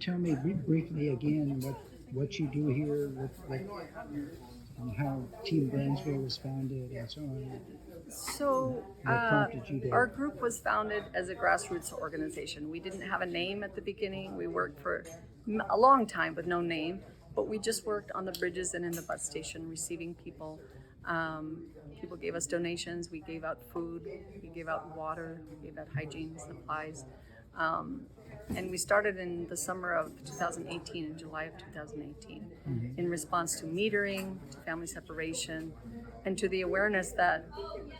tell me briefly again what you do here, and how Team Brownsville was founded and so on? So What prompted you our to? group was founded as a grassroots organization. We didn't have a name at the beginning. We worked for a long time with no name, but we just worked on the bridges and in the bus station, receiving people. People gave us donations. We gave out food. We gave out water. We gave out hygiene supplies. And we started in the summer of 2018, in July of 2018, in response to metering, to family separation, and to the awareness that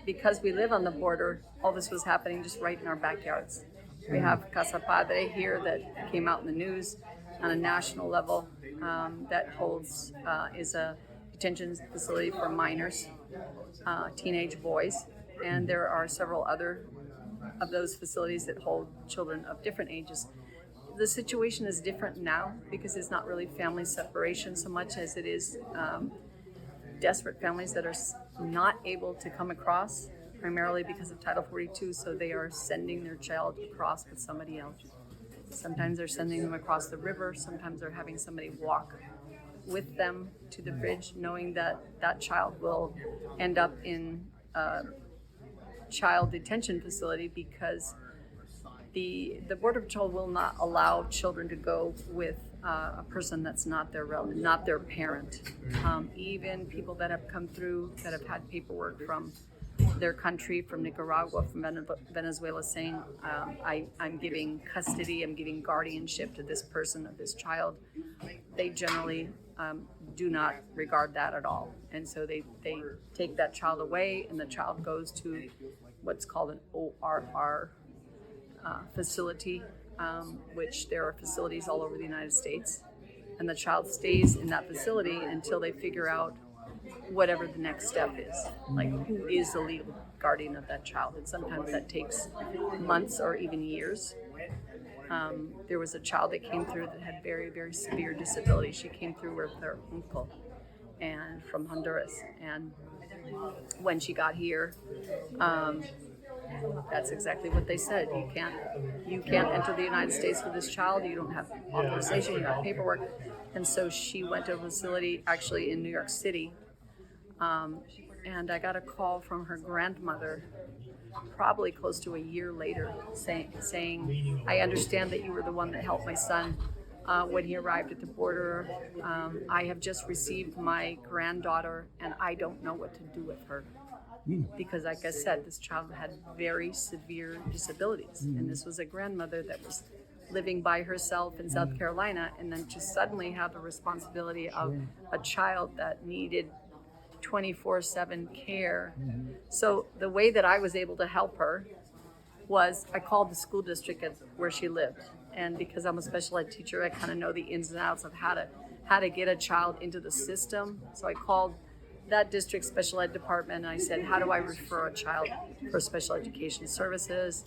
because we live on the border, all this was happening just right in our backyards. We have Casa Padre here that came out in the news on a national level that is a detention facility for minors, teenage boys, and there are several other of those facilities that hold children of different ages. The situation is different now because it's not really family separation so much as it is desperate families that are not able to come across, primarily because of Title 42, so they are sending their child across with somebody else. Sometimes they're sending them across the river, sometimes they're having somebody walk with them to the bridge, knowing that that child will end up in a child detention facility because the Border Patrol will not allow children to go with a person that's not their relative, not their parent. Even people that have come through, that have had paperwork from their country, from Nicaragua, from Venezuela, saying, I'm giving custody, I'm giving guardianship to this person, of this child. They generally do not regard that at all. And so they take that child away, and the child goes to what's called an ORR facility, which there are facilities all over the United States. And the child stays in that facility until they figure out whatever the next step is, like who is the legal guardian of that child. And sometimes that takes months or even years. There was a child that came through that had very, very severe disability. She came through with her uncle and from Honduras. And when she got here, that's exactly what they said. You can't enter the United States with this child. You don't have authorization, you don't have paperwork. And so she went to a facility actually in New York City. And I got a call from her grandmother probably close to a year later saying, I understand that you were the one that helped my son when he arrived at the border. I have just received my granddaughter and I don't know what to do with her. Because like I said, this child had very severe disabilities. And this was a grandmother that was living by herself in South Carolina, and then to suddenly have the responsibility of a child that needed 24/7 care. So the way that I was able to help her was I called the school district where she lived. And because I'm a special ed teacher, I kind of know the ins and outs of how to get a child into the system. So I called that district special ed department and I said, how do I refer a child for special education services?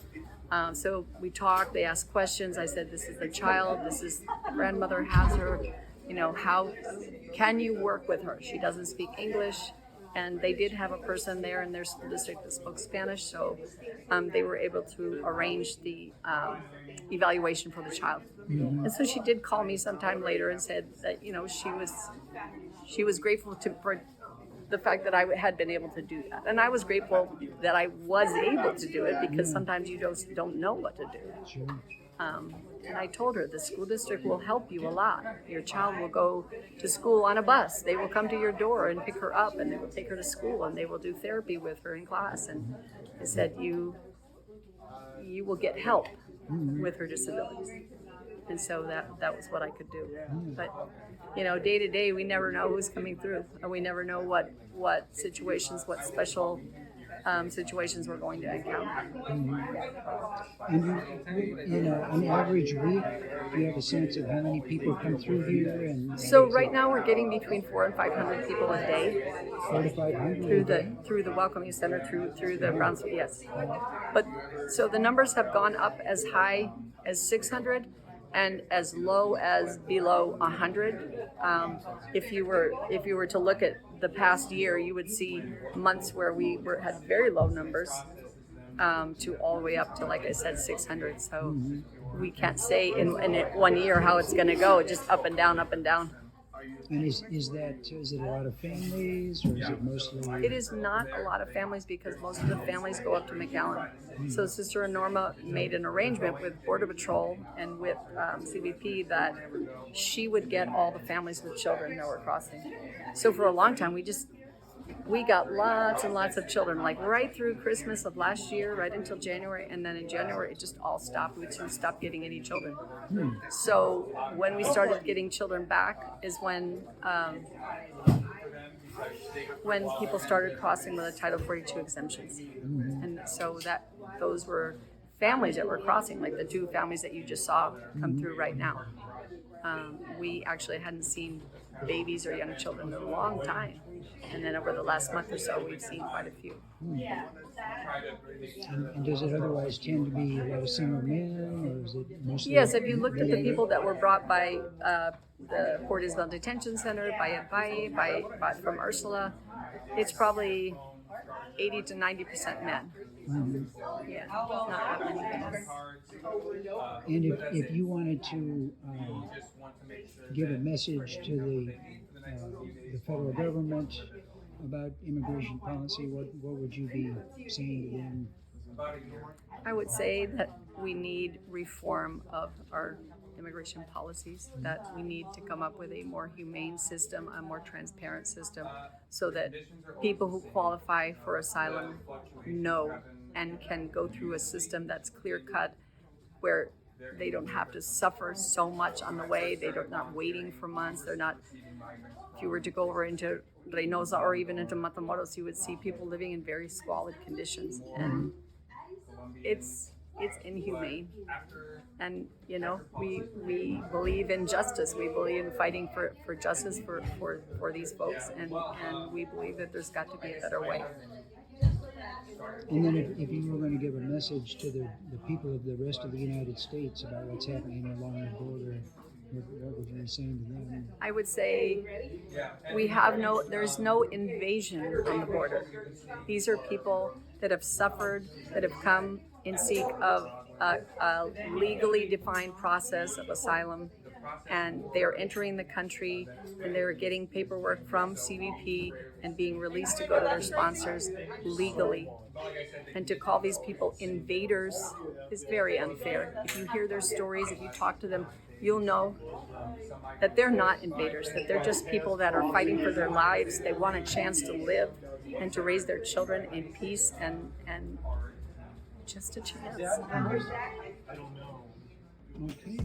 So we talked, they asked questions. I said, this is the child, this is the grandmother has her, how can you work with her? She doesn't speak English. And they did have a person there in their school district that spoke Spanish, so they were able to arrange the evaluation for the child. And so she did call me sometime later and said that she was grateful for the fact that I had been able to do that, and I was grateful that I was able to do it because sometimes you just don't know what to do. And I told her the school district will help you a lot. Your child will go to school on a bus. They will come to your door and pick her up, and they will take her to school, and they will do therapy with her in class. And I said, you will get help with her disabilities. And so that was what I could do. But day to day, we never know who's coming through, and we never know what situations, what special situations we're going to encounter. And an average week, do you have a sense of how many people come through here? And so right now we're getting between 400 and 500 people a day. 400 to 500 through the Welcoming Center, through the Brownsville, yes. But so the numbers have gone up as high as 600 and as low as below 100. If you were to look at the past year, you would see months where we had very low numbers, to all the way up to, like I said, 600. So we can't say in 1 year how it's going to go. Just up and down, up and down. And is it a lot of families, or is it mostly? It is not a lot of families because most of the families go up to McAllen. So Sister Norma made an arrangement with Border Patrol and with CBP that she would get all the families with children that were crossing. So for a long time, we got lots and lots of children, like right through Christmas of last year, right until January, and then in January it just all stopped. We just stopped getting any children. So when we started getting children back is when people started crossing with the Title 42 exemptions, and so those were families that were crossing, like the 2 families that you just saw come through right now. We actually hadn't seen babies or young children in a long time. And then over the last month or so, we've seen quite a few. And does it otherwise tend to be a lot of single men, or is it mostly? Yes, if you looked at the people that were brought by the Port Isabel Detention Center, by from Ursula, it's probably 80 to 90% men. Yeah, not that many men. And if you wanted to give a message to the federal government about immigration policy, what would you be saying to them? I would say that we need reform of our immigration policies, that we need to come up with a more humane system, a more transparent system, so that people who qualify for asylum know and can go through a system that's clear-cut, where they don't have to suffer so much on the way. They're not waiting for months. They're not. If you were to go over into Reynosa or even into Matamoros, you would see people living in very squalid conditions, and it's inhumane. And we believe in justice. We believe in fighting for justice for these folks, and we believe that there's got to be a better way. And then if you were going to give a message to the people of the rest of the United States about what's happening along the border, what would you be saying to them? I would say there's no invasion on the border. These are people that have suffered, that have come in seek of a legally defined process of asylum, and they're entering the country and they're getting paperwork from CBP and being released to go to their sponsors legally. And to call these people invaders is very unfair. If you hear their stories, if you talk to them, you'll know that they're not invaders, that they're just people that are fighting for their lives. They want a chance to live and to raise their children in peace and just a chance. Okay.